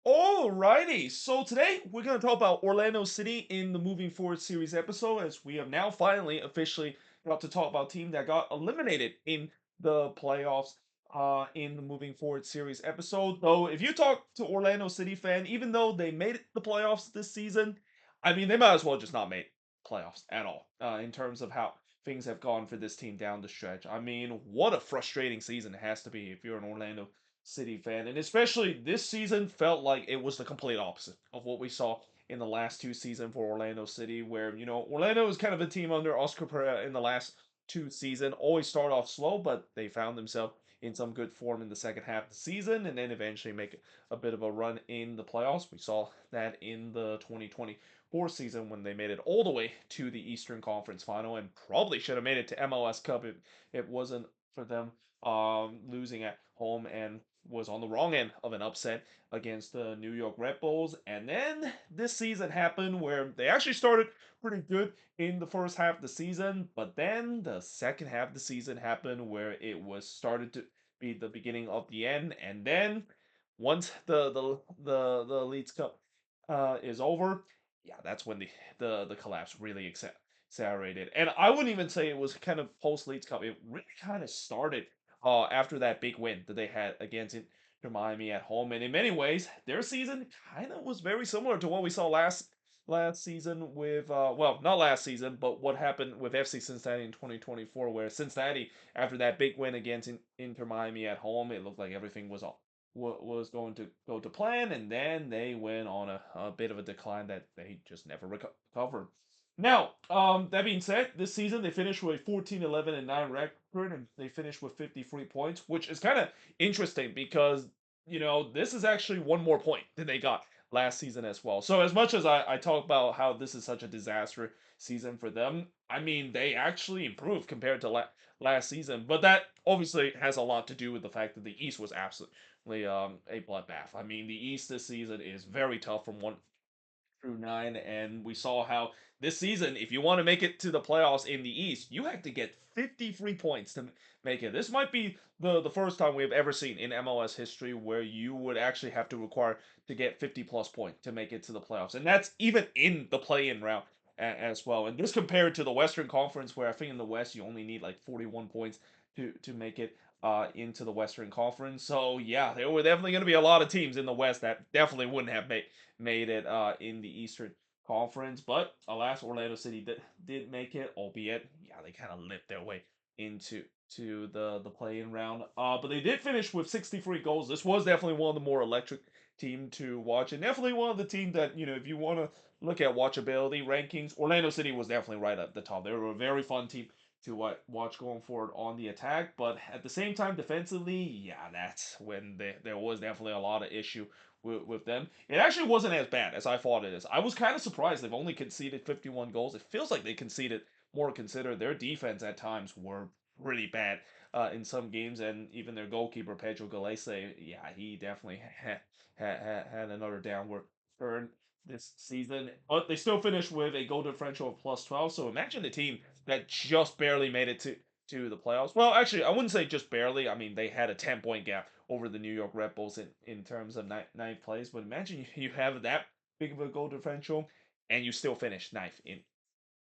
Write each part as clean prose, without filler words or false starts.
Alrighty, so today we're going to talk about Orlando City in the Moving Forward series episode, as we have now finally officially got to talk about a team that got eliminated in the playoffs in the Moving Forward series episode. Though, if you talk to Orlando City fan, even though they made it the playoffs this season, I mean, they might as well just not make playoffs at all in terms of how things have gone for this team down the stretch. I mean, what a frustrating season it has to be if you're an Orlando City fan. And especially this season felt like it was the complete opposite of what we saw in the last two seasons for Orlando City, where, Orlando is kind of a team under Oscar Pereira in the last two seasons. Always start off slow, but they found themselves in some good form in the second half of the season and then eventually make a bit of a run in the playoffs. We saw that in the 2024 season when they made it all the way to the Eastern Conference final and probably should have made it to MLS Cup if it wasn't for them losing at home and was on the wrong end of an upset against the New York Red Bulls. And then this season happened where they actually started pretty good in the first half of the season, but then the second half of the season happened where it was started to be the beginning of the end. And then once the Leeds Cup is over, yeah, that's when the collapse really accelerated. And I wouldn't even say it was kind of post Leeds Cup. It really kind of started after that big win that they had against Inter Miami at home. And in many ways, their season kind of was very similar to what we saw last season with well, not last season, but what happened with FC Cincinnati in 2024, where Cincinnati, after that big win against Inter Miami at home, it looked like everything was going to go to plan, and then they went on a bit of a decline that they just never recovered. Now, that being said, this season they finished with 14-11-9 record, and they finished with 53 points, which is kind of interesting because, this is actually one more point than they got last season as well. So as much as I talk about how this is such a disaster season for them, I mean, they actually improved compared to last season, but that obviously has a lot to do with the fact that the East was absolutely a bloodbath. I mean, the East this season is very tough from 1 through 9, and we saw how this season, if you want to make it to the playoffs in the East, you have to get 53 points to make it. This might be the first time we've ever seen in MLS history where you would actually have to require to get 50 plus points to make it to the playoffs, and that's even in the play-in round as well. And this compared to the Western Conference, where I think in the West you only need like 41 points to make it into the Western Conference. So yeah, there were definitely going to be a lot of teams in the West that definitely wouldn't have made it in the Eastern Conference. But alas, Orlando City did make it, albeit yeah, they kind of limped their way into the play-in round. But they did finish with 63 goals. This was definitely one of the more electric team to watch, and definitely one of the team that if you want to look at watchability rankings, Orlando City was definitely right at the top. They were a very fun team to watch going forward on the attack, but at the same time defensively, yeah, that's when there was definitely a lot of issue with them. It actually wasn't as bad as I thought it is. I was kind of surprised they've only conceded 51 goals. It feels like they conceded more, consider their defense at times were pretty bad in some games, and even their goalkeeper Pedro Galese, yeah, he definitely had another downward turn this season. But they still finished with a goal differential of plus 12. So imagine the team that just barely made it to the playoffs. Well, actually, I wouldn't say just barely. I mean, they had a 10-point gap over the New York Red Bulls in terms of ninth place. But imagine you have that big of a goal differential and you still finish ninth in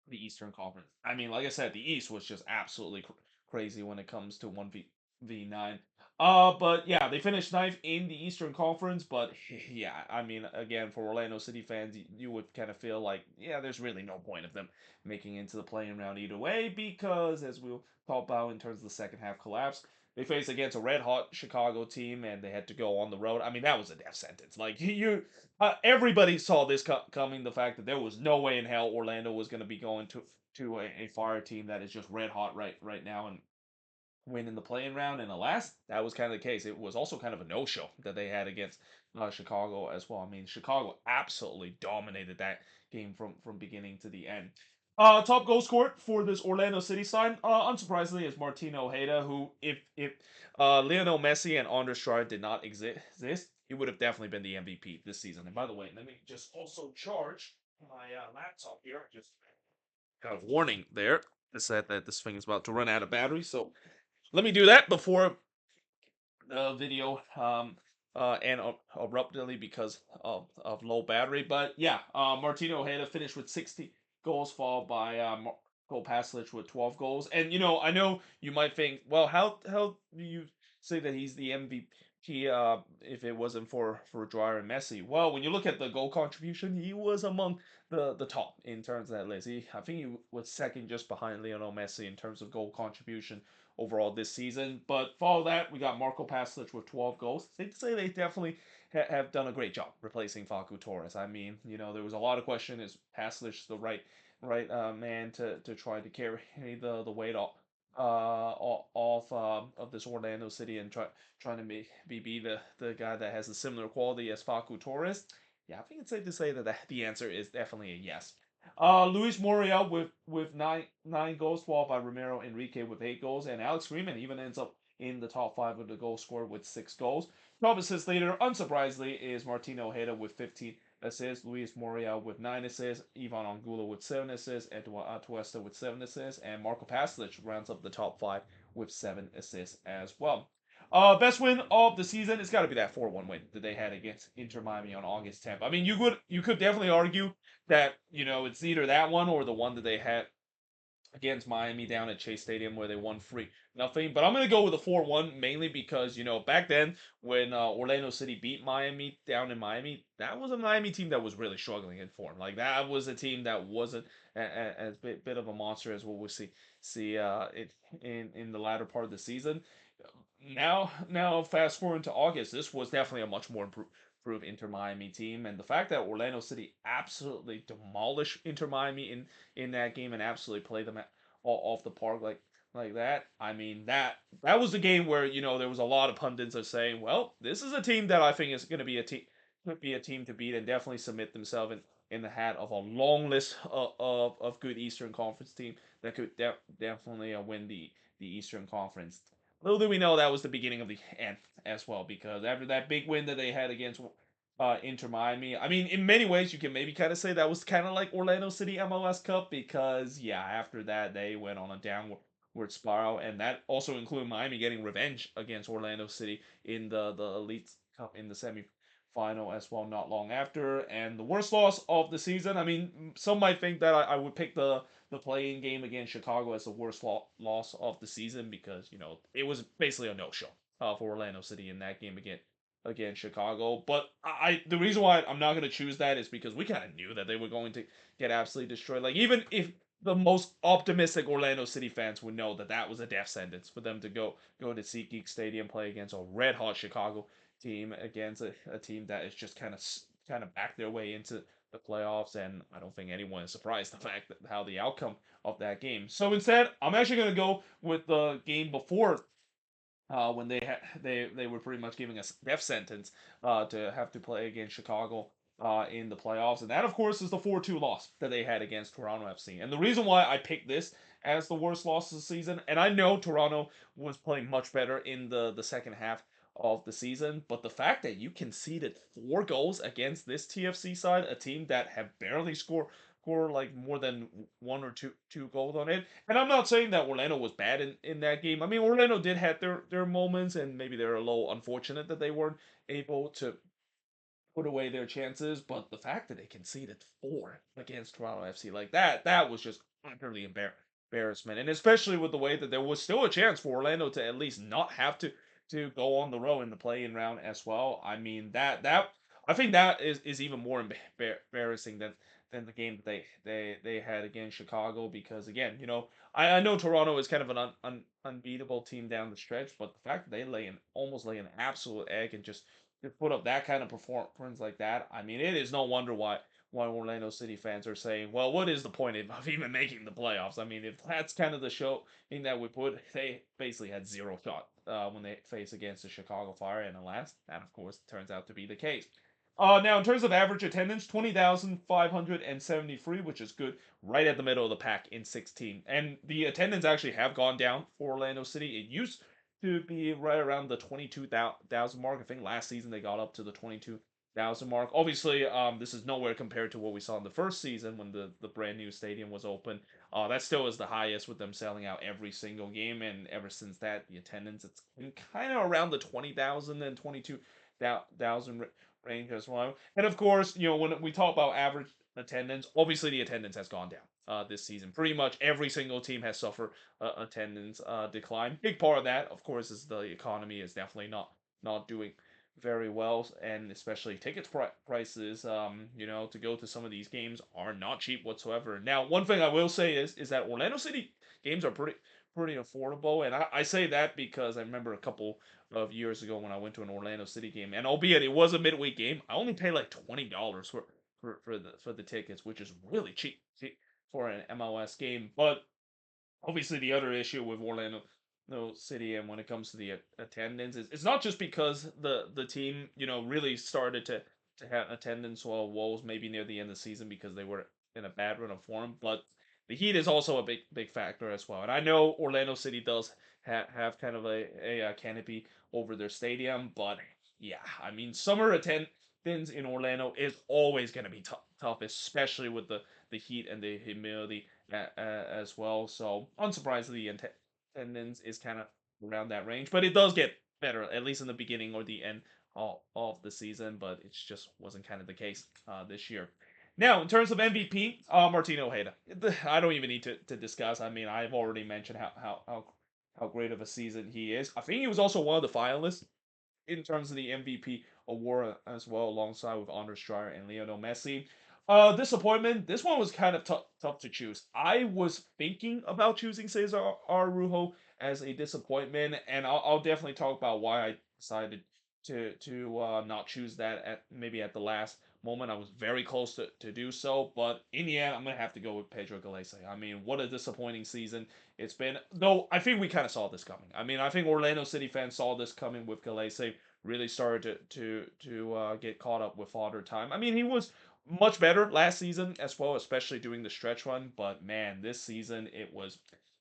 the Eastern Conference. I mean, like I said, the East was just absolutely crazy when it comes to 1v9. But yeah, they finished ninth in the Eastern Conference. But yeah, I mean, again, for Orlando City fans, you would kind of feel like, yeah, there's really no point of them making into the playing round either way because, as we'll talk about in terms of the second half collapse, they faced against a red hot Chicago team and they had to go on the road. I mean, that was a death sentence. Like everybody saw this coming. The fact that there was no way in hell Orlando was going to be going to a fire team that is just red hot right now and win in the playing round. And alas, that was kind of the case. It was also kind of a no show that they had against Chicago as well. I mean, Chicago absolutely dominated that game from beginning to the end. Top goal scorer for this Orlando City side, unsurprisingly, is Martino Ojeda, who, if Lionel Messi and Andre Stride did not exist, he would have definitely been the MVP this season. And by the way, let me just also charge my laptop here. Just got a warning there. It said that this thing is about to run out of battery, so let me do that before the video and abruptly because of low battery. But yeah, Martino Ojeda finished with 60 goals, followed by Marco Pasalic with 12 goals. And I know you might think, well, how do you say that he's the MVP if it wasn't for Dwyer and Messi? Well, when you look at the goal contribution, he was among the top in terms of that list. I think he was second just behind Lionel Messi in terms of goal contribution overall this season. But for all that, we got Marco Pasalic with 12 goals. Safe to say they definitely have done a great job replacing Facu Torres. I mean, there was a lot of question: is Pasalic the right man to try to carry the weight off of this Orlando City and trying to be the guy that has a similar quality as Facu Torres? Yeah, I think it's safe to say that the answer is definitely a yes. Luis Muriel with nine goals, followed by Romero Enrique with 8 goals, and Alex Freeman even ends up in the top five of the goal scorer with 6 goals. Top assists leader, unsurprisingly, is Martino Ojeda with 15 assists, Luis Muriel with 9 assists, Ivan Angulo with 7 assists, Eduardo Atuesta with 7 assists, and Marco Pasalic rounds up the top five with 7 assists as well. Best win of the season, it's got to be that 4-1 win that they had against Inter Miami on August 10th. I mean, you could definitely argue that it's either that one or the one that they had against Miami down at Chase Stadium where they won 3-0. But I'm gonna go with a 4-1 mainly because back then when Orlando City beat Miami down in Miami, that was a Miami team that was really struggling in form. Like that was a team that wasn't as bit of a monster as what we see it in the latter part of the season. Now, fast forward to August, this was definitely a much more improved Inter Miami team, and the fact that Orlando City absolutely demolished Inter Miami in that game and absolutely played them off the park like that. I mean that was the game where there was a lot of pundits are saying, well, this is a team that I think is going to be a team to beat and definitely submit themselves in the hat of a long list of good Eastern Conference team that could definitely win the Eastern Conference. Little do we know that was the beginning of the end as well, because after that big win that they had against Inter Miami, I mean, in many ways, you can maybe kind of say that was kind of like Orlando City MLS Cup, because yeah, after that they went on a downward spiral, and that also included Miami getting revenge against Orlando City in the Elite Cup in the semi-final as well, not long after. And the worst loss of the season, I mean, some might think that I would pick the playing game against Chicago as the worst loss of the season, because it was basically a no show for Orlando City in that game against Chicago. But the reason why I'm not going to choose that is because we kind of knew that they were going to get absolutely destroyed. Like even if the most optimistic Orlando City fans would know that that was a death sentence for them to go to SeatGeek Stadium, play against a red hot Chicago team, against a team that is just kind of backed their way into the playoffs, and I don't think anyone is surprised the fact that how the outcome of that game. So instead, I'm actually going to go with the game before when they were pretty much giving us death sentence to have to play against Chicago in the playoffs, and that of course is the 4-2 loss that they had against Toronto FC. And the reason why I picked this as the worst loss of the season, and I know Toronto was playing much better in the second half of the season, but the fact that you conceded 4 goals against this TFC side, a team that have barely score like more than one or two goals on it. And I'm not saying that Orlando was bad in that game. I mean, Orlando did have their moments, and maybe they're a little unfortunate that they weren't able to put away their chances. But the fact that they conceded 4 against Toronto FC like that was just utterly embarrassment. And especially with the way that there was still a chance for Orlando to at least not have to go on the road in the play-in round as well. I mean that I think that is even more embarrassing than the game that they had against Chicago, because again, I know Toronto is kind of an unbeatable team down the stretch, but the fact that they almost lay an absolute egg and just to put up that kind of performance like that, I mean, it is no wonder why Orlando City fans are saying, well, what is the point of even making the playoffs? I mean, if that's kind of the show in that we put, they basically had zero shot when they face against the Chicago Fire, and alas, that of course turns out to be the case. Now, in terms of average attendance, 20,573, which is good, right at the middle of the pack in 16. And the attendance actually have gone down for Orlando City. It used to be right around the 22,000 mark. I think last season they got up to the 22,000 mark. Obviously, this is nowhere compared to what we saw in the first season when the brand new stadium was open. That still is the highest, with them selling out every single game, and ever since that, the attendance it's been kind of around the 20,000 and 22 thousand range as well. And of course, when we talk about average attendance, obviously the attendance has gone down this season. Pretty much every single team has suffered attendance decline. Big part of that, of course, is the economy is definitely not doing very well, and especially tickets prices. To go to some of these games are not cheap whatsoever. Now, one thing I will say is that Orlando City games are pretty affordable, and I say that because I remember a couple of years ago when I went to an Orlando City game, and albeit it was a midweek game, I only paid like $20 for the tickets, which is really cheap for an MLS game. But obviously the other issue with Orlando City and when it comes to the attendance is it's not just because the team really started to have attendance woes maybe near the end of the season because they were in a bad run of form, but the heat is also a big factor as well. And I know Orlando City does have kind of a canopy over their stadium, but yeah, I mean summer attendance in Orlando is always going to be tough, especially with the heat and the humidity as well. So unsurprisingly, attendance is kind of around that range, but it does get better at least in the beginning or the end of the season. But it just wasn't kind of the case this year. Now, in terms of MVP, Martino Ojeda. I don't even need to discuss. I mean, I've already mentioned how great of a season he is. I think he was also one of the finalists in terms of the MVP award as well, alongside with Andres Striar and Lionel Messi. Disappointment. This one was kind of tough to choose. I was thinking about choosing Cesar Arujo as a disappointment, and I'll definitely talk about why I decided to not choose that at maybe at the last moment. I was very close to do so, but in the end, I'm gonna have to go with Pedro Galese. I mean, what a disappointing season it's been. Though I think we kind of saw this coming. I mean, I think Orlando City fans saw this coming with Galese. Really started to get caught up with Father Time. I mean, he was much better last season as well, especially doing the stretch run. But man, this season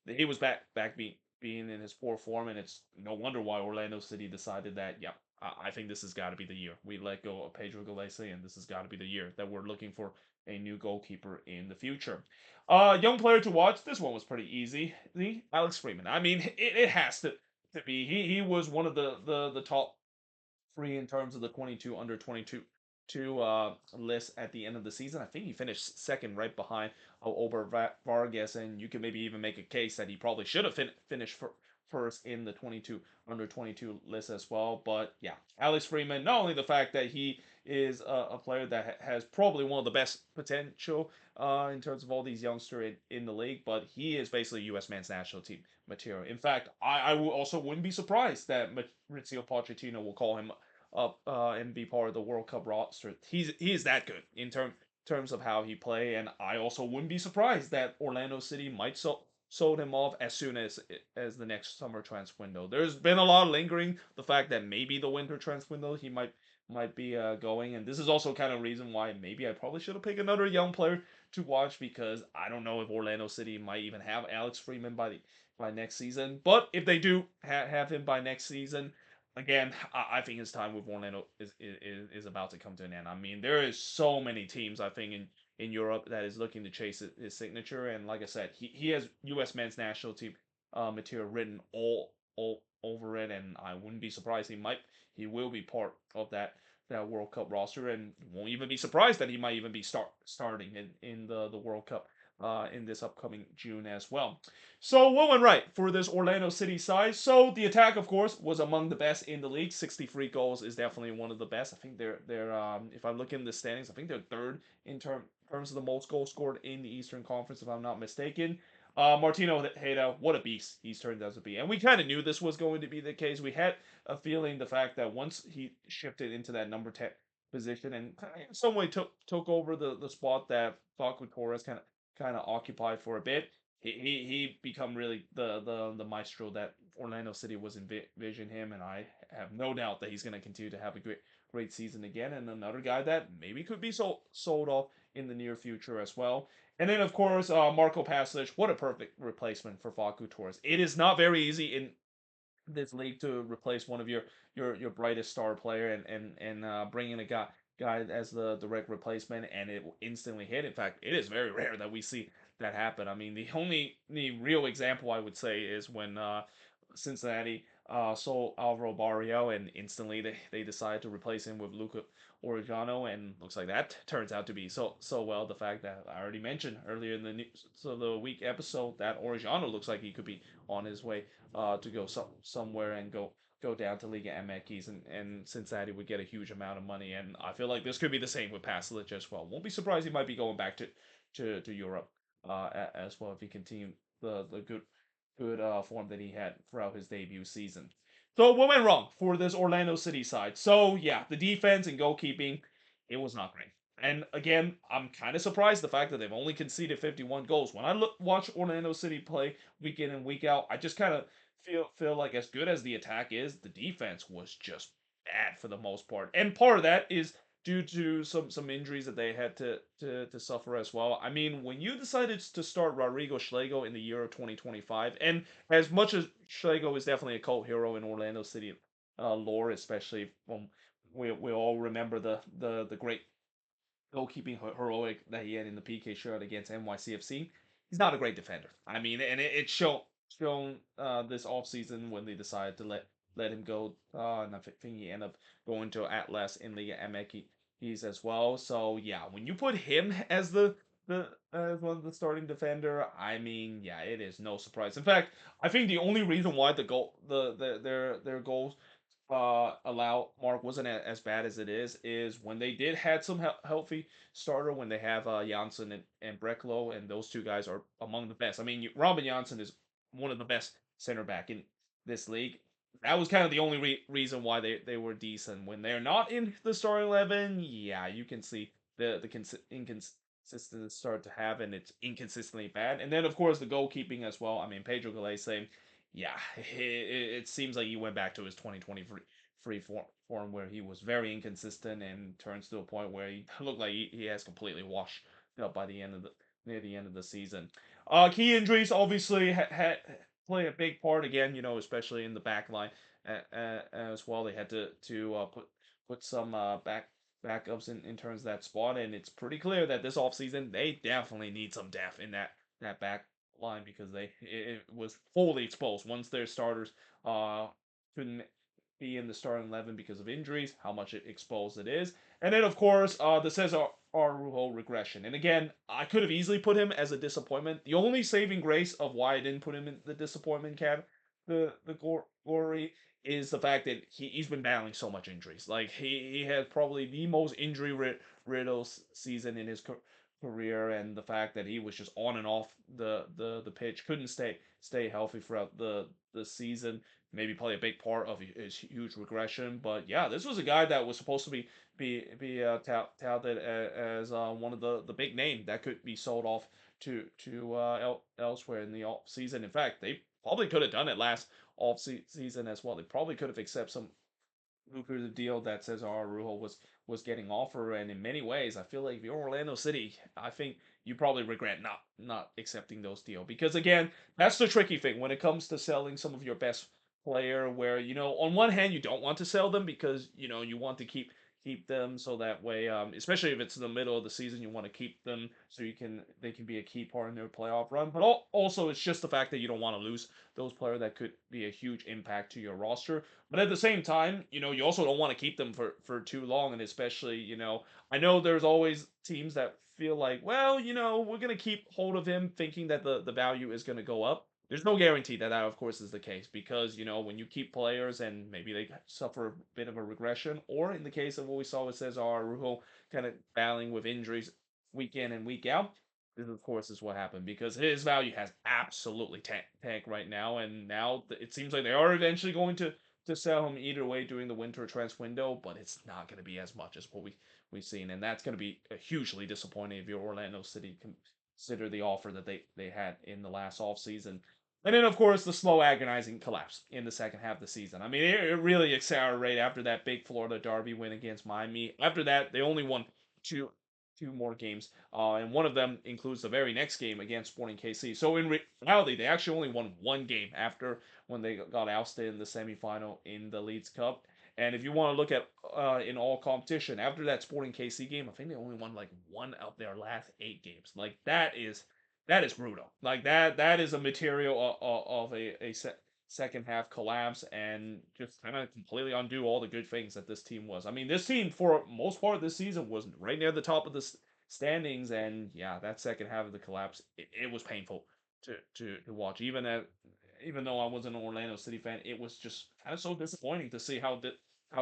he was back being in his poor form, and it's no wonder why Orlando City decided that. Yeah, I think this has got to be the year we let go of Pedro Galese, and this has got to be the year that we're looking for a new goalkeeper in the future. Young player to watch. This one was pretty easy. The Alex Freeman. I mean, it has to be. He was one of the top three in terms of the 22 under 22 list at the end of the season. I think he finished second right behind Ober Vargas, and you can maybe even make a case that he probably should have finished first in the 22 under 22 list as well. But yeah, Alex Freeman, not only the fact that he is a player that has probably one of the best potential in terms of all these youngsters in the league, but he is basically U.S. men's national team material. In fact, I also wouldn't be surprised that Maurizio Pochettino will call him up and be part of the World Cup roster. He's that good in terms of how he play, and I also wouldn't be surprised that Orlando City might sold him off as soon as the next summer transfer window. There's been a lot of lingering the fact that maybe the winter transfer window he might be going, and this is also kind of reason why maybe I probably should have picked another young player to watch because I don't know if Orlando City might even have Alex Freeman by next season. But if they do have him by next season, again, I think his time with Orlando is about to come to an end. I mean, there is so many teams I think in Europe that is looking to chase his signature, and like I said, he has U.S. men's national team material written all over it, and I wouldn't be surprised he will be part of that World Cup roster, and won't even be surprised that he might even be starting in the World Cup in this upcoming June as well. So what went right for this Orlando City side? So the attack, of course, was among the best in the league. 63 goals is definitely one of the best. I think they're if I look in the standings, I think they're third in terms of the most goals scored in the Eastern Conference, if I'm not mistaken. Martino Heda, what a beast he's turned out to be. And we kind of knew this was going to be the case. We had a feeling the fact that once he shifted into that number 10 position and in some way took over the spot that Facu Torres kind of occupied for a bit, he become really the maestro that Orlando City was envision him, and I have no doubt that he's going to continue to have a great season again, and another guy that maybe could be sold off in the near future as well. And then of course Marco Pasalic, what a perfect replacement for Facu Torres. It is not very easy in this league to replace one of your brightest star player and bring in a guy as the direct replacement and it will instantly hit. In fact, it is very rare that we see that happen. I mean, the real example I would say is when Cincinnati sold Alvaro Barrio, and instantly they decided to replace him with Luca Orellano, and looks like that turns out to be so well. The fact that I already mentioned earlier in the news, so the week episode, that Orellano looks like he could be on his way to go somewhere and go down to Liga MX, and Cincinnati would get a huge amount of money. And I feel like this could be the same with Pasalic as well. Won't be surprised he might be going back to Europe as well if he continued the good form that he had throughout his debut season. So what went wrong for this Orlando City side? So yeah, the defense and goalkeeping, it was not great. And again, I'm kind of surprised the fact that they've only conceded 51 goals. When I watch Orlando City play week in and week out, I just kind of feel like as good as the attack is, the defense was just bad for the most part. And part of that is due to some injuries that they had to suffer as well. I mean, when you decided to start Rodrigo Schlegel in the year of 2025, and as much as Schlegel is definitely a cult hero in Orlando City lore, especially from we all remember the great goalkeeping heroic that he had in the PK shootout against NYCFC. He's not a great defender. I mean, and it's shown this offseason when they decided to let him go. And I think he ended up going to Atlas in Liga MX as well. So yeah, when you put him as the as one of the starting defender, I mean, yeah, it is no surprise. In fact, I think the only reason why their goals allow Mark wasn't as bad as it is when they did had some healthy starter when they have Janssen and Breklo, and those two guys are among the best. I mean, Robin Janssen is one of the best center back in this league. That was kind of the only reason why they were decent. When they're not in the starting 11, yeah, you can see the inconsistent start to have, and it's inconsistently bad. And then of course the goalkeeping as well. I mean, Pedro Gallese, yeah, it seems like he went back to his 2023 free form where he was very inconsistent and turns to a point where he looked like he has completely washed up by the end of the near the end of the season. Key injuries obviously had play a big part again, especially in the back line as well. They had to put some backups in terms of that spot, and it's pretty clear that this offseason they definitely need some depth in that back line because it was fully exposed once their starters couldn't be in the starting 11 because of injuries, how much exposed it is. And then, of course, the Cesar Arujo regression. And again, I could have easily put him as a disappointment. The only saving grace of why I didn't put him in the disappointment cat, the glory, is the fact that he's been battling so much injuries. Like, he has probably the most injury riddled season in his career, and the fact that he was just on and off the pitch, couldn't stay healthy throughout the season, maybe play a big part of his huge regression. But yeah, this was a guy that was supposed to be touted as one of the big name that could be sold off to elsewhere in the off season. In fact, they probably could have done it last off season as well. They probably could have accepted some lucrative deal that Cesar Arujo was getting offered, and in many ways, I feel like if you're Orlando City, I think you probably regret not accepting those deal because again, that's the tricky thing when it comes to selling some of your best player. Where on one hand, you don't want to sell them because you want to keep them so that way, especially if it's in the middle of the season, you want to keep them so they can be a key part in their playoff run. But also, it's just the fact that you don't want to lose those players that could be a huge impact to your roster. But at the same time, you also don't want to keep them for too long, and especially, I know there's always teams that feel like, well, we're gonna keep hold of him, thinking that the value is gonna go up. There's no guarantee that of course is the case because when you keep players and maybe they suffer a bit of a regression, or in the case of what we saw with Cesar Arujo kind of battling with injuries week in and week out, this of course is what happened because his value has absolutely tanked right now, and now it seems like they are eventually going to sell him either way during the winter transfer window, but it's not going to be as much as what we've seen, and that's going to be hugely disappointing if you're Orlando City consider the offer that they had in the last offseason. And then, of course, the slow, agonizing collapse in the second half of the season. I mean, it really accelerated after that big Florida Derby win against Miami. After that, they only won two more games, and one of them includes the very next game against Sporting KC. So in reality, they actually only won one game after when they got ousted in the semifinal in the Leeds Cup. And if you want to look at in all competition, after that Sporting KC game, I think they only won like one of their last 8 games. Like that is brutal. Like that is a material of a second half collapse and just kind of completely undo all the good things that this team was. I mean, this team for most part of this season was right near the top of the standings, and yeah, that second half of the collapse, it was painful to watch. Even though I wasn't an Orlando City fan, it was just kind of so disappointing to see how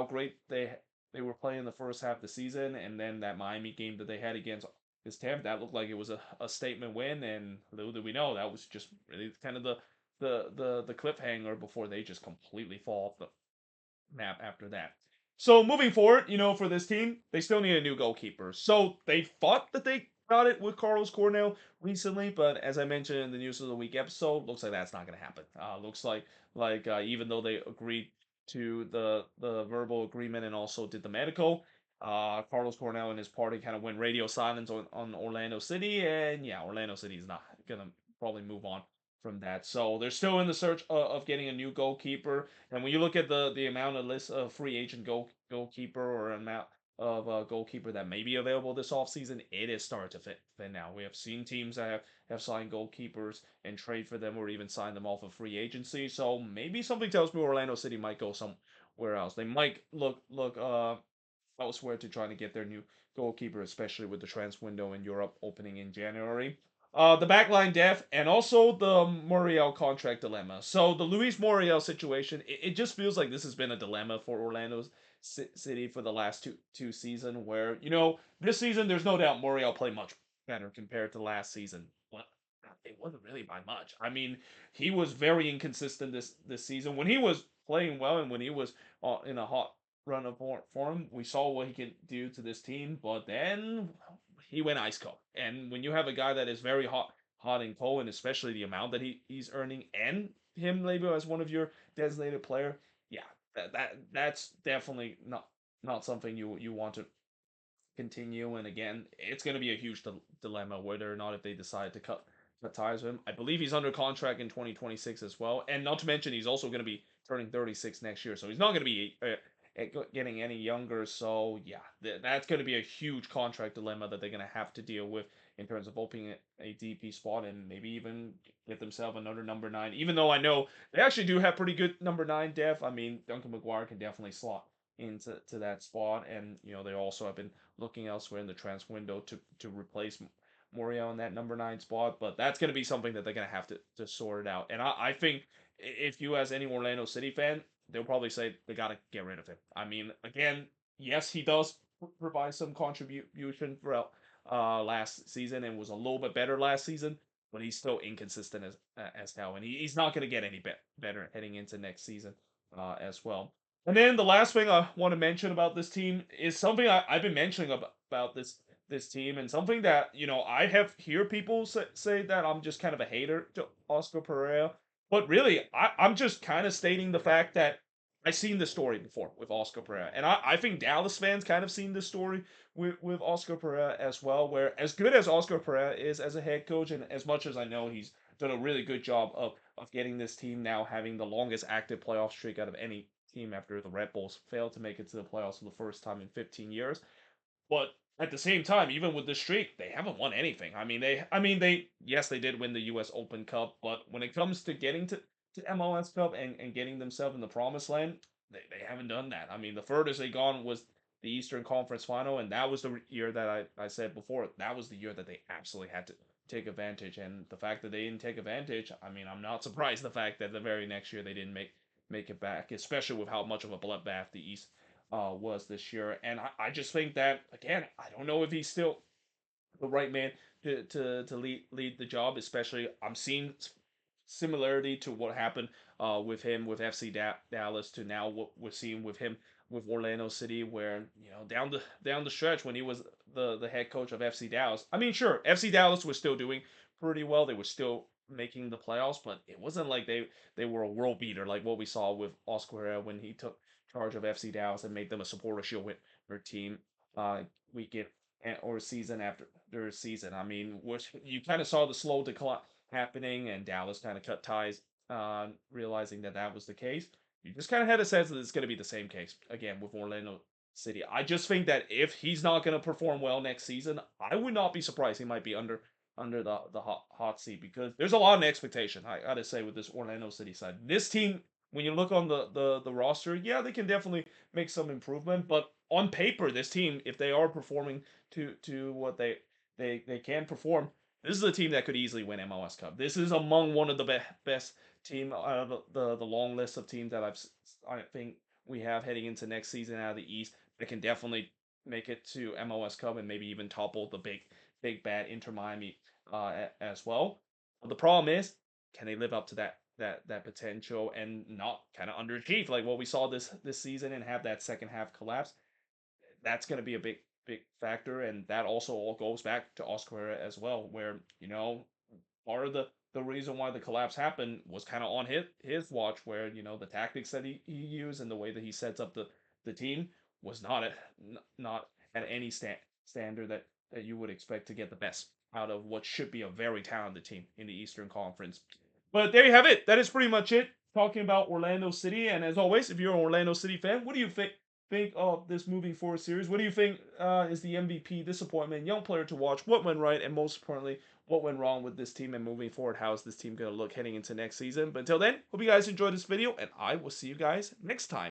great they were playing the first half of the season, and then that Miami game that they had against this Tampa, that looked like it was a statement win, and little did we know that was just really kind of the cliffhanger before they just completely fall off the map after that. So moving forward, for this team, they still need a new goalkeeper. So they thought that they got it with Carlos Cornell recently, but as I mentioned in the News of the Week episode, looks like that's not going to happen. Looks like even though they agreed to the verbal agreement and also did the medical, Carlos Cornell and his party kind of went radio silence on Orlando City, and yeah, Orlando City is not gonna probably move on from that. So they're still in the search of getting a new goalkeeper. And when you look at the amount of list of free agent goalkeeper or amount of goalkeeper that may be available this offseason, it is starting to fit now. We have seen teams that have signed goalkeepers and trade for them or even sign them off of free agency. So maybe something tells me Orlando City might go somewhere else. They might look elsewhere to try to get their new goalkeeper, especially with the transfer window in Europe opening in January. The backline depth and also the Muriel contract dilemma. So the Luis Muriel situation, it just feels like this has been a dilemma for Orlando's City for the last two seasons. Where this season there's no doubt Muriel played much better compared to last season, but it wasn't really by much. I mean, he was very inconsistent this season. When he was playing well and when he was in a hot run of form, we saw what he could do to this team. But then he went ice cold. And when you have a guy that is very hot and cold, and especially the amount that he's earning, and him labeled as one of your designated player, yeah, that's definitely not something you want to continue. And again, it's going to be a huge dilemma whether or not if they decide to cut ties with him. I believe he's under contract in 2026 as well, and not to mention he's also going to be turning 36 next year, so he's not going to be getting any younger. So yeah, that's going to be a huge contract dilemma that they're going to have to deal with in terms of opening a DP spot and maybe even get themselves another number nine. Even though I know they actually do have pretty good number nine depth. I mean, Duncan McGuire can definitely slot into that spot, and they also have been looking elsewhere in the transfer window to replace Morial in that number nine spot. But that's going to be something that they're going to have to sort it out. And I think if you, as any Orlando City fan, they'll probably say they got to get rid of him. I mean, again, yes, he does provide some contribution throughout last season and was a little bit better last season, but he's still inconsistent as hell, and he's not going to get any better heading into next season as well. And then the last thing I want to mention about this team is something I've been mentioning about this team, and something that I have hear people say that I'm just kind of a hater to Oscar Pereira, but really I'm just kind of stating the fact that I've seen this story before with Oscar Pereira, and I think Dallas fans kind of seen this story with Oscar Pereira as well. Where as good as Oscar Pereira is as a head coach, and as much as I know he's done a really good job of getting this team now having the longest active playoff streak out of any team after the Red Bulls failed to make it to the playoffs for the first time in 15 years. But at the same time, even with this streak, they haven't won anything. I mean, yes, they did win the U.S. Open Cup, but when it comes to getting to MLS Cup and getting themselves in the promised land, they haven't done that. I mean, the furthest they gone was the Eastern Conference Final, and that was the year that I said before. That was the year that they absolutely had to take advantage. And the fact that they didn't take advantage, I mean, I'm not surprised the fact that the very next year they didn't make it back, especially with how much of a bloodbath the East was this year. And I just think that again, I don't know if he's still the right man to lead the job. Especially, I'm seeing similarity to what happened with him with FC Dallas to now what we're seeing with him with Orlando City, where down the stretch when he was the head coach of FC Dallas. I mean, sure, FC Dallas was still doing pretty well. They were still making the playoffs, but it wasn't like they were a world beater like what we saw with Oscar Herrera when he took charge of FC Dallas and made them a supporter shield with their team weekend or season after their season. I mean, which you kind of saw the slow decline happening, and Dallas kind of cut ties, realizing that was the case. You just kind of had a sense that it's going to be the same case again with Orlando City. I just think that if he's not going to perform well next season, I would not be surprised he might be under under the hot seat because there's a lot of expectation. I gotta say with this Orlando City side, this team when you look on the roster, yeah, they can definitely make some improvement. But on paper, this team, if they are performing to what they can perform, this is a team that could easily win MLS Cup. This is among one of the best team out of the long list of teams that I think we have heading into next season out of the East that can definitely make it to MLS Cup and maybe even topple the big bad Inter Miami as well. But the problem is, can they live up to that potential and not kind of underachieve like what we saw this season and have that second half collapse? That's going to be a big factor, and that also all goes back to Oscar as well, where part of the reason why the collapse happened was kind of on his watch, where the tactics that he used and the way that he sets up the team was not at any standard that you would expect to get the best out of what should be a very talented team in the Eastern Conference. But there you have it. That is pretty much it. Talking about Orlando City, and as always, if you're an Orlando City fan, what do you think of this moving forward series? What do you think is the MVP disappointment, young player to watch? What went right, and most importantly, what went wrong with this team and moving forward? How is this team going to look heading into next season? But until then, hope you guys enjoyed this video, and I will see you guys next time.